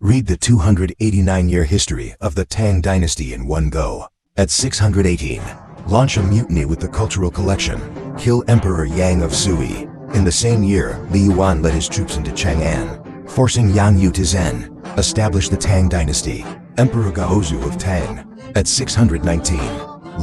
Read the 289-year history of the Tang Dynasty in one go. At 618, launch a mutiny with the cultural collection. Kill Emperor Yang of Sui. In the same year, Li Yuan led his troops into Chang'an, forcing Yang Yu to Zhen. Establish the Tang Dynasty. Emperor Gaozu of Tang. At 619,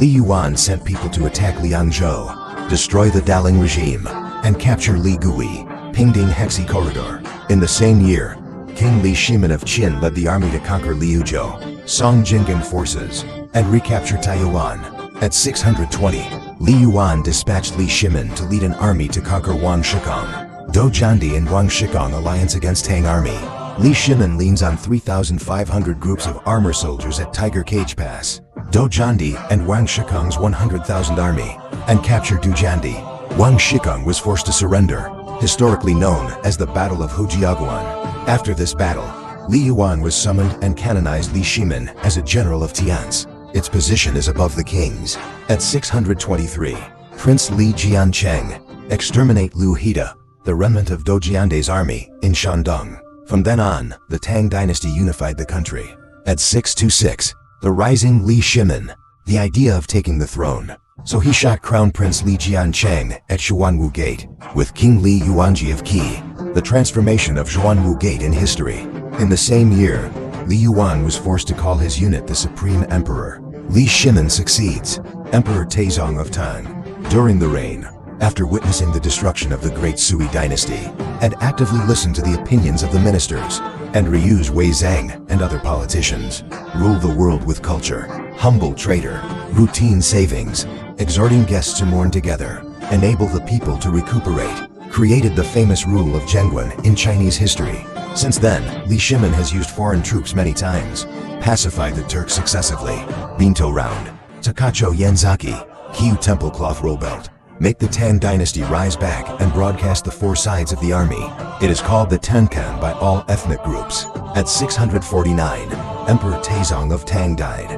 Li Yuan sent people to attack Liangzhou, destroy the Daling regime, and capture Li Gui, Pingding Hexi Corridor. In the same year, King Li Shimin of Qin led the army to conquer Liuzhou, Song Jinggan forces, and recapture Taiyuan. At 620, Li Yuan dispatched Li Shimin to lead an army to conquer Wang Shikong. Dojandi and Wang Shikong alliance against Tang army. Li Shimin leans on 3,500 groups of armor soldiers at Tiger Cage Pass. Dojandi and Wang Shikong's 100,000 army, and captured Dujandi. Wang Shikong was forced to surrender, historically known as the Battle of Hujiaguan. After this battle, Li Yuan was summoned and canonized Li Shimin as a general of Tian's. Its position is above the king's. At 623, Prince Li Jiancheng exterminate Liu Hida, the remnant of Dojiande's army, in Shandong. From then on, the Tang Dynasty unified the country. At 626, the rising Li Shimin, the idea of taking the throne. So he shot Crown Prince Li Jiancheng at Xuanwu Gate, with King Li Yuanji of Qi, the transformation of Xuanwu Gate in history. In the same year, Li Yuan was forced to call his unit the Supreme Emperor. Li Shimin succeeds Emperor Taizong of Tang. During the reign, after witnessing the destruction of the great Sui dynasty, and actively listened to the opinions of the ministers, and reuse Wei Zhang and other politicians, rule the world with culture, humble trader, routine savings, exhorting guests to mourn together, enable the people to recuperate, created the famous rule of Zhengguan in Chinese history. Since then, Li Shimin has used foreign troops many times, pacified the Turks successively, Binto Round, Takacho Yenzaki, Kiyu Temple Cloth Roll Belt, make the Tang Dynasty rise back and broadcast the four sides of the army. It is called the Tenkan by all ethnic groups. At 649, Emperor Taizong of Tang died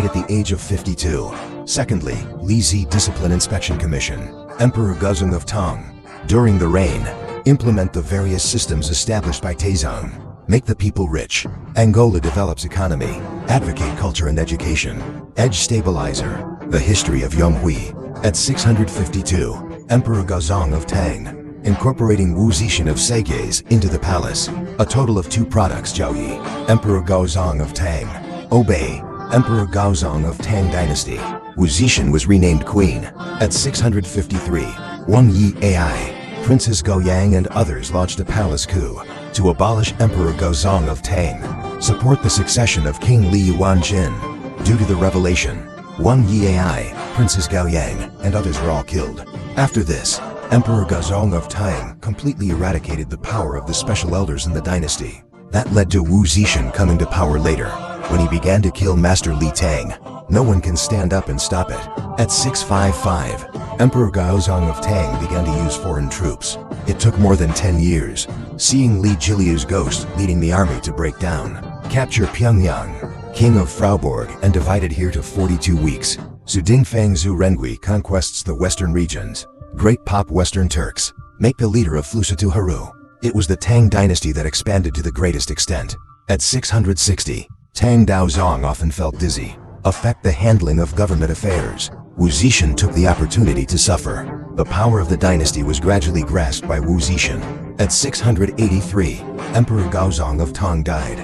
at the age of 52. Secondly, Li Zi Discipline Inspection Commission, Emperor Guzong of Tang. During the reign, implement the various systems established by Taizong. Make the people rich. Angola develops economy. Advocate culture and education. Edge stabilizer. The history of Yonghui. At 652, Emperor Gaozong of Tang, incorporating Wu Zixin of Seges into the palace. A total of 2 products. Jiaoyi, Emperor Gaozong of Tang. Obey, Emperor Gaozong of Tang Dynasty. Wu Zixin was renamed queen. At 653, Wang Yi Ai, Princess Goyang and others launched a palace coup to abolish Emperor Gaozong of Tang, support the succession of King Li Yuanjin. Due to the revelation, Wang Yiai, Princess Gaoyang, and others were all killed. After this, Emperor Gaozong of Tang completely eradicated the power of the special elders in the dynasty. That led to Wu Zixin coming to power later, when he began to kill Master Li Tang. No one can stand up and stop it. At 655, Emperor Gaozong of Tang began to use foreign troops. It took more than 10 years, seeing Li Jiliu's ghost leading the army to break down, capture Pyongyang, king of Frauborg, and divided here to 42 weeks. Zudingfang Zhu Rengui conquests the western regions. Great Pop Western Turks make the leader of Flusatu Haru. It was the Tang Dynasty that expanded to the greatest extent. At 660, Tang Daozong often felt dizzy, affect the handling of government affairs. Wu Zixin took the opportunity to suffer. The power of the dynasty was gradually grasped by Wu Zixin. At 683, Emperor Gaozong of Tang died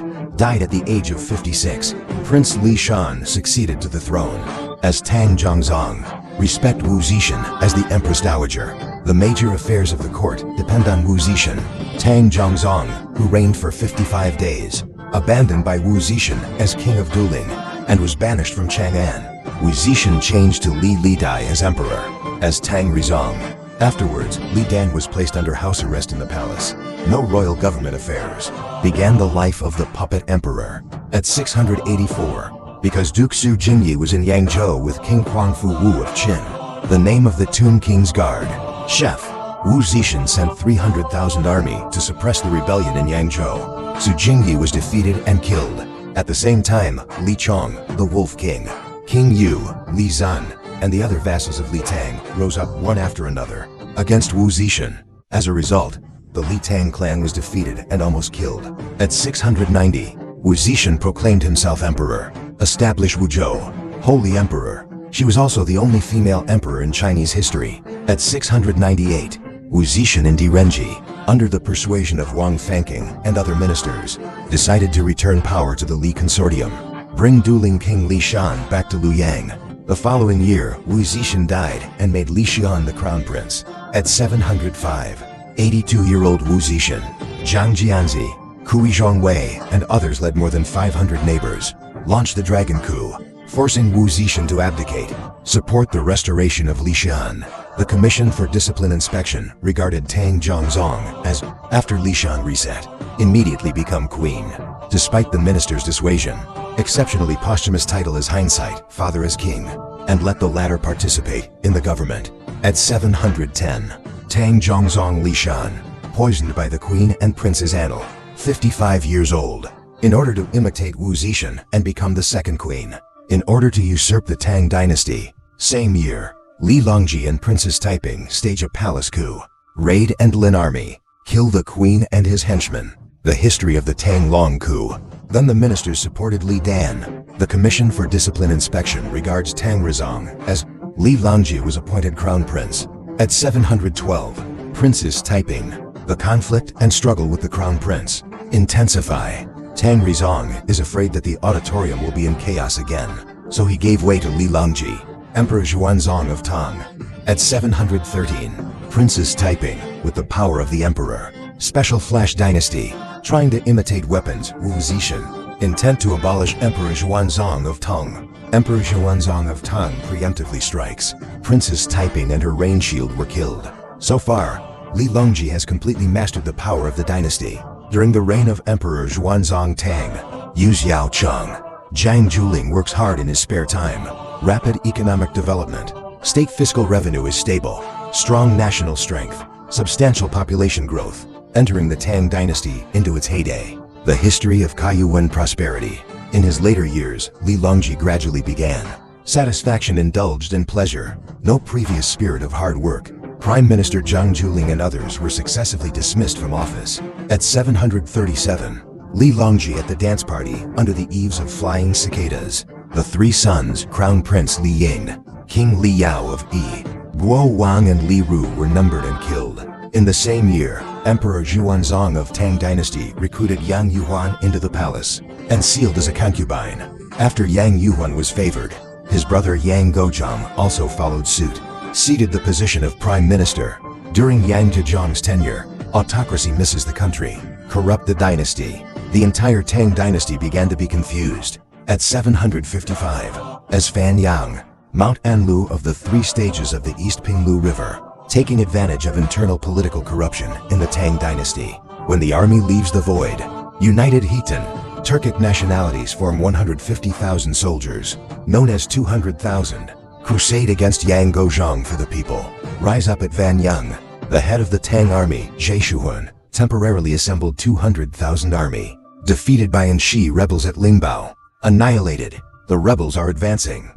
at the age of 56. Prince Li Shan succeeded to the throne. As Tang Zhongzong, respect Wu Zixin as the Empress Dowager. The major affairs of the court depend on Wu Zixin. Tang Zhongzong, who reigned for 55 days, abandoned by Wu Zixin as king of Duling, and was banished from Chang'an. Wu Zixin changed to Li Lidai as emperor, as Tang Rizong. Afterwards, Li Dan was placed under house arrest in the palace. No royal government affairs. Began the life of the puppet emperor. At 684, because Duke Su Jingyi was in Yangzhou with King Huangfu Wu of Qin, the name of the Tomb King's Guard, Chef, Wu Zixin sent 300,000 army to suppress the rebellion in Yangzhou. Su Jingyi was defeated and killed. At the same time, Li Chong, the Wolf King, King Yu, Li Zan, and the other vassals of Li Tang rose up one after another against Wu Zixin. As a result, the Li Tang clan was defeated and almost killed. At 690, Wu Zixan proclaimed himself emperor, established Wuzhou, Holy Emperor. She was also the only female emperor in Chinese history. At 698, Wu Zixan and Di Renji, under the persuasion of Wang Fanqing and other ministers, decided to return power to the Li consortium, bring dueling King Li Shan back to Luoyang. The following year, Wu Zixan died and made Li Xian the crown prince. At 705, 82-year-old Wu Zixan, Zhang Jianzi, Kui Zhongwei, and others led more than 500 neighbors, launched the Dragon Coup, forcing Wu Zixan to abdicate, support the restoration of Li Xian. The Commission for Discipline Inspection regarded Tang Zhongzong as, after Li Xian reset, immediately become queen. Despite the minister's dissuasion, exceptionally posthumous title as Hindsight, father as king, and let the latter participate in the government. At 710, Tang Zhongzong Li Xian, poisoned by the queen and prince's annal, 55 years old, in order to imitate Wu Zixan and become the second queen. In order to usurp the Tang Dynasty, same year, Li Longji and Princess Taiping stage a palace coup, raid and Lin army, kill the queen and his henchmen. The history of the Tang Long coup. Then the ministers supported Li Dan. The Commission for Discipline Inspection regards Tang Rizong as Li Longji was appointed crown prince. At 712, Princess Taiping. The conflict and struggle with the crown prince intensify. Tang Rizong is afraid that the auditorium will be in chaos again, so he gave way to Li Longji, Emperor Xuanzong of Tang. At 713, Princess Taiping, with the power of the emperor, special flash dynasty, trying to imitate weapons, Wu Zixan, intent to abolish Emperor Xuanzong of Tang. Emperor Xuanzong of Tang preemptively strikes. Princess Taiping and her rain shield were killed. So far, Li Longji has completely mastered the power of the dynasty. During the reign of Emperor Xuanzong Tang, Yu Xiaocheng, Zhang Juling works hard in his spare time. Rapid economic development. State fiscal revenue is stable. Strong national strength. Substantial population growth. Entering the Tang Dynasty into its heyday. The history of Kaiyuan prosperity. In his later years, Li Longji gradually began. Satisfaction indulged in pleasure. No previous spirit of hard work. Prime Minister Zhang Juling and others were successively dismissed from office. At 737, Li Longji at the dance party under the eaves of flying cicadas. The three sons, Crown Prince Li Ying, King Li Yao of Yi, Guo Wang and Li Ru were numbered and killed. In the same year, Emperor Xuanzong of Tang Dynasty recruited Yang Yuhuan into the palace and sealed as a concubine. After Yang Yuhuan was favored, his brother Yang Gozhang also followed suit, ceded the position of prime minister. During Yang Zhejiang's tenure, autocracy misses the country, corrupt the dynasty. The entire Tang Dynasty began to be confused. At 755, as Fan Yang, Mount Anlu of the three stages of the East Pinglu River, taking advantage of internal political corruption in the Tang Dynasty. When the army leaves the void, United Khitan, Turkic nationalities form 150,000 soldiers, known as 200,000, crusade against Yang Gozhang for the people. Rise up at Vanyang, the head of the Tang army, Zhe Shuhun, temporarily assembled 200,000 army, defeated by Anshi rebels at Lingbao. Annihilated, the rebels are advancing.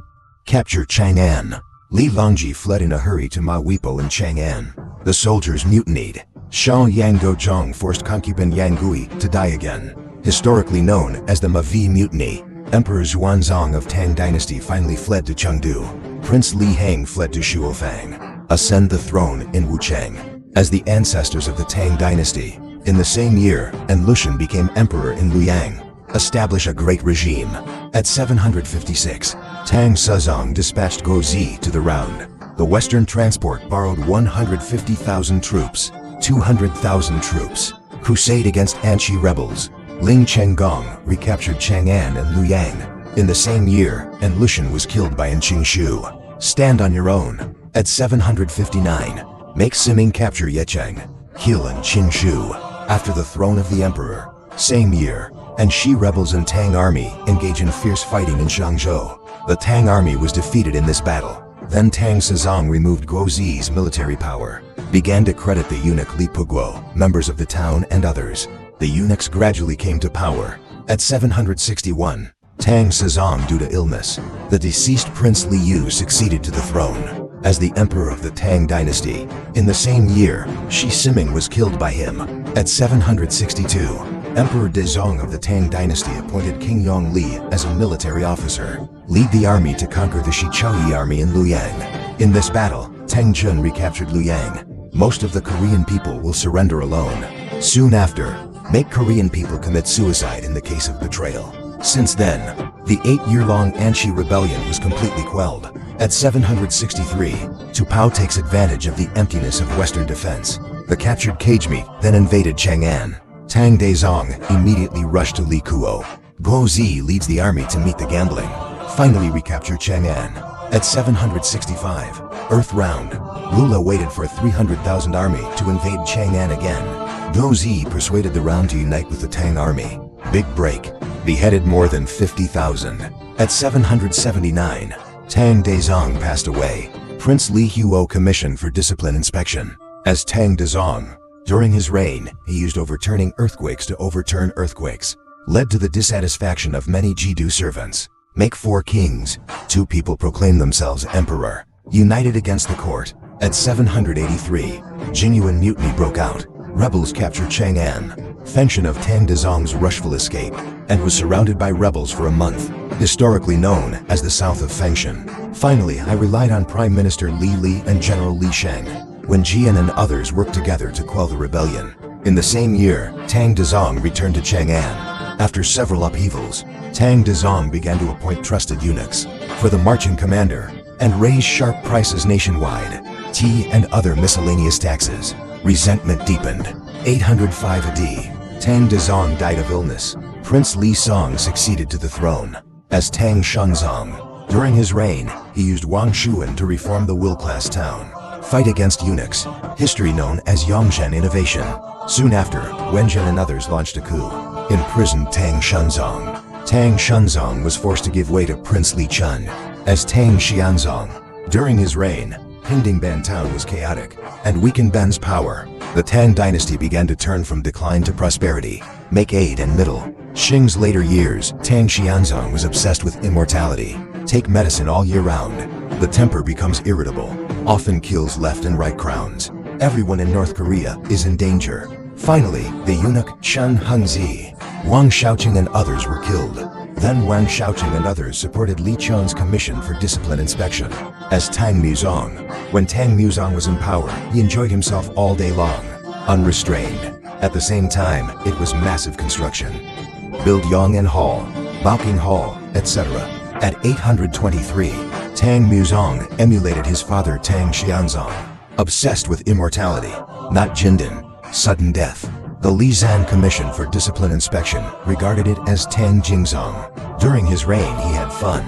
Capture Chang'an. Li Longji fled in a hurry to Ma Weipo in Chang'an. The soldiers mutinied. Shah Yang Gozhang forced concubine Yang Gui to die again. Historically known as the Mavi Mutiny, Emperor Xuanzong of Tang Dynasty finally fled to Chengdu. Prince Li Heng fled to Shuofang, ascend the throne in Wuchang. As the ancestors of the Tang Dynasty, in the same year, and Lushan became emperor in Luoyang, establish a great regime. At 756, Tang Sezong dispatched Guozi to the round. The Western transport borrowed 150,000 troops, 200,000 troops, crusade against Anshi rebels. Ling Chenggong recaptured Chang'an and Luoyang. In the same year, and Lushan was killed by Qingxu. Stand on your own. At 759, make Siming capture Yecheng, kill Qingxu. After the throne of the emperor. Same year, and Shi rebels and Tang army engage in fierce fighting in Shangzhou. The Tang army was defeated in this battle. Then Tang Sezong removed Guozi's military power, began to credit the eunuch Li Puguo, members of the town and others. The eunuchs gradually came to power. At 761, Tang Sezong due to illness, the deceased Prince Li Yu succeeded to the throne as the emperor of the Tang Dynasty. In the same year, Shi Siming was killed by him. At 762, Emperor Dezong of the Tang Dynasty appointed King Yongli as a military officer, lead the army to conquer the Shichoyi army in Luoyang. In this battle, Tang Jun recaptured Luoyang. Most of the Korean people will surrender alone. Soon after, make Korean people commit suicide in the case of betrayal. Since then, the 8-year-long Anshi rebellion was completely quelled. At 763, Tupao takes advantage of the emptiness of Western defense. The captured Cagemeat then invaded Chang'an. Tang Dezong immediately rushed to Likuo. Guo Zi leads the army to meet the gambling. Finally recapture Chang'an. At 765, Earth Round, Lula waited for a 300,000 army to invade Chang'an again. Guo Zi persuaded the Round to unite with the Tang army. Big break. Beheaded more than 50,000. At 779, Tang Dezong passed away. Prince Li Huo commissioned for discipline inspection. As Tang Dezong, during his reign, he used overturning earthquakes to overturn earthquakes, led to the dissatisfaction of many Jidu servants. Make 4 kings, 2 people proclaim themselves emperor, united against the court. At 783, genuine mutiny broke out. Rebels captured Chang'an. Fengshan of Tang Dezong's rushful escape, and was surrounded by rebels for a month, historically known as the South of Fengshan. Finally, I relied on Prime Minister Li Li and General Li Sheng, when Jian and others worked together to quell the rebellion. In the same year, Tang Dezong returned to Chang'an. After several upheavals, Tang Dezong began to appoint trusted eunuchs for the marching commander and raise sharp prices nationwide, tea and other miscellaneous taxes. Resentment deepened. 805 AD, Tang Dezong died of illness. Prince Li Song succeeded to the throne as Tang Shenzong. During his reign, he used Wang Shuan to reform the Will-class town, fight against eunuchs, history known as Yongzhen Innovation. Soon after, Wenzhen and others launched a coup, imprisoned Tang Shenzong. Tang Shenzong was forced to give way to Prince Li Chun as Tang Xianzong. During his reign, Pingdingban town was chaotic and weakened Ben's power. The Tang Dynasty began to turn from decline to prosperity, make 8 and middle. Xing's later years, Tang Xianzong was obsessed with immortality. Take medicine all year round. The temper becomes irritable, often kills left and right crowns. Everyone in North Korea is in danger. Finally, the eunuch Chen Hengzi, Wang Shaoqing and others were killed. Then Wang Shaoqing and others supported Li Chun's commission for discipline inspection as Tang Muzong. When Tang Muzong was in power, he enjoyed himself all day long, unrestrained. At the same time, it was massive construction. Build Yong'an Hall, Baoking Hall, etc. At 823, Tang Muzong emulated his father Tang Xianzong, obsessed with immortality, not Jindan, sudden death. The Lizan Commission for Discipline Inspection regarded it as Tang Jingzong. During his reign, he had fun.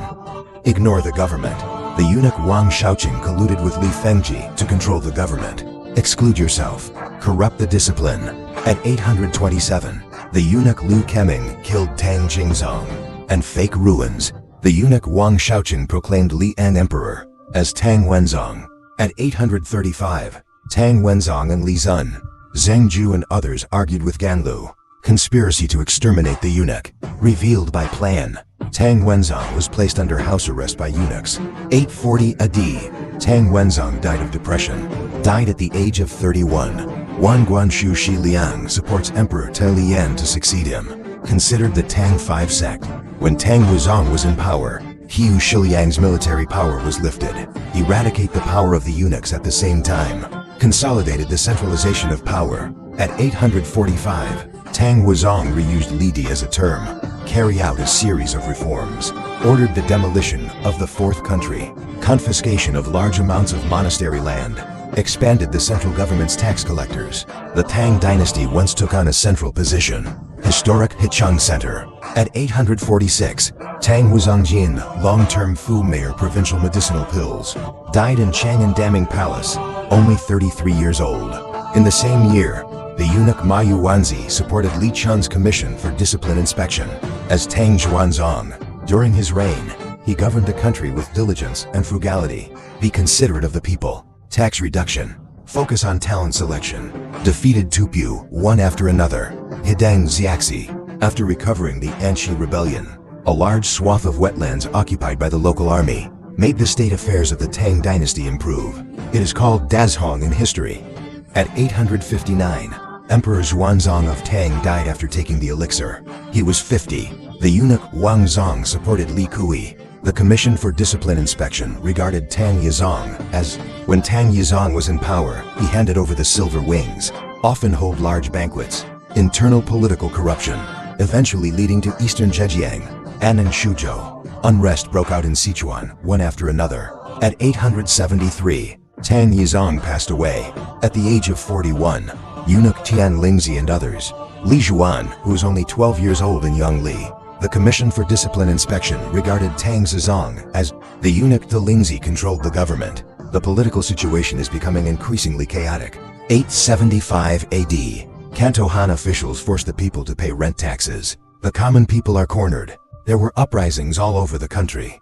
Ignore the government. The eunuch Wang Shaoqing colluded with Li Fengji to control the government. Exclude yourself. Corrupt the discipline. At 827, the eunuch Liu Keming killed Tang Jingzong. And fake ruins. The eunuch Wang Shaoqing proclaimed Li An emperor as Tang Wenzong. At 835, Tang Wenzong and Li Zun, Zheng Ju and others argued with Ganlu. Conspiracy to exterminate the eunuch. Revealed by plan. Tang Wenzong was placed under house arrest by eunuchs. 840 AD. Tang Wenzong died of depression. Died at the age of 31. Wan Guanshu Shi Liang supports Emperor Tai Lian to succeed him. Considered the Tang 5 sect. When Tang Wuzong was in power, Hu Shiliang's military power was lifted. Eradicate the power of the eunuchs at the same time. Consolidated the centralization of power. At 845, Tang Wuzong reused Lidi as a term. Carry out a series of reforms. Ordered the demolition of the fourth country. Confiscation of large amounts of monastery land. Expanded the central government's tax collectors. The Tang Dynasty once took on a central position. Historic Hicheng Center. At 846, Tang Wuzongjin, long-term Fu Mayor Provincial Medicinal Pills, died in Chang'an Daming Palace, only 33 years old. In the same year, the eunuch Ma Yuanzi supported Li Chun's commission for discipline inspection as Tang Xuanzong. During his reign, he governed the country with diligence and frugality. Be considerate of the people. Tax reduction. Focus on talent selection. Defeated Tupyu one after another. Hidang Xiaxi. After recovering the Anshi rebellion, a large swath of wetlands occupied by the local army made the state affairs of the Tang Dynasty improve. It is called Dazhong in history. At 859, Emperor Xuanzong of Tang died after taking the elixir. He was 50. The eunuch Wang Zong supported Li Kui. The Commission for Discipline Inspection regarded Tang Yizong as, when Tang Yizong was in power, he handed over the silver wings, often hold large banquets. Internal political corruption, eventually leading to Eastern Zhejiang, Annan Shuzhou. Unrest broke out in Sichuan, one after another. At 873, Tang Yizong passed away. At the age of 41, eunuch Tian Lingzi and others, Li Zhuan, who was only 12 years old in Yongli. The Commission for Discipline Inspection regarded Tang Zizong as, the eunuch De Lingzi controlled the government. The political situation is becoming increasingly chaotic. 875 AD. Canto Han officials forced the people to pay rent taxes. The common people are cornered. There were uprisings all over the country.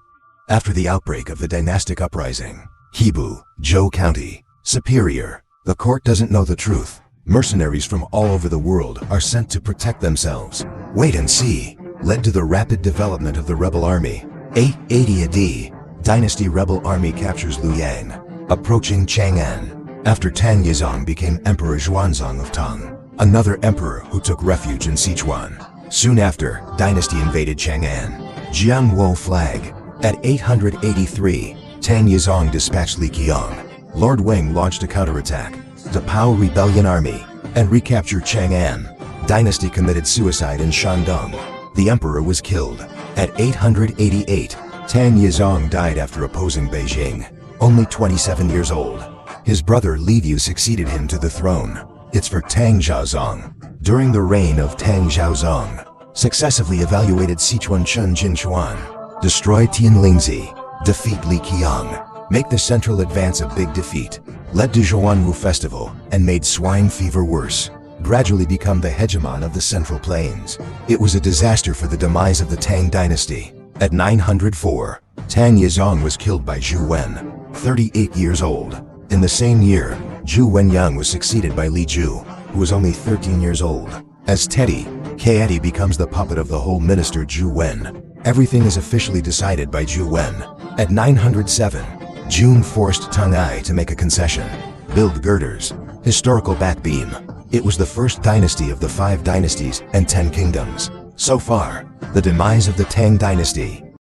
After the outbreak of the dynastic uprising, Hebu, Zhou County, Superior, the court doesn't know the truth. Mercenaries from all over the world are sent to protect themselves. Wait and see led to the rapid development of the rebel army. 880 AD, Dynasty rebel army captures Luoyang, approaching Chang'an. After Tang Yizong became Emperor Xuanzong of Tang, another emperor who took refuge in Sichuan. Soon after, Dynasty invaded Chang'an. Jiangwo flag. At 883, Tang Yizong dispatched Li Qiang. Lord Wang launched a counterattack, the Pao Rebellion Army, and recaptured Chang'an. Dynasty committed suicide in Shandong. The emperor was killed. At 888, Tang Yizong died after opposing Beijing, only 27 years old. His brother Li Yu succeeded him to the throne. It's for Tang Zhaozong. During the reign of Tang Zhaozong, successively evaluated Sichuan Chun Jinchuan, destroy Tian Lingzi, defeat Li Qiang, make the central advance a big defeat, led to Zhuanwu festival, and made swine fever worse, gradually become the hegemon of the Central Plains. It was a disaster for the demise of the Tang Dynasty. At 904, Tang Yizong was killed by Zhu Wen, 38 years old. In the same year, Zhu Wenyang was succeeded by Li Ju, who was only 13 years old. As Teddy, Kaeti becomes the puppet of the whole minister Zhu Wen. Everything is officially decided by Zhu Wen. At 907, Jun forced Tang Ai to make a concession, build girders, historical backbeam. It was the first dynasty of the 5 dynasties and 10 kingdoms. So far, the demise of the Tang Dynasty.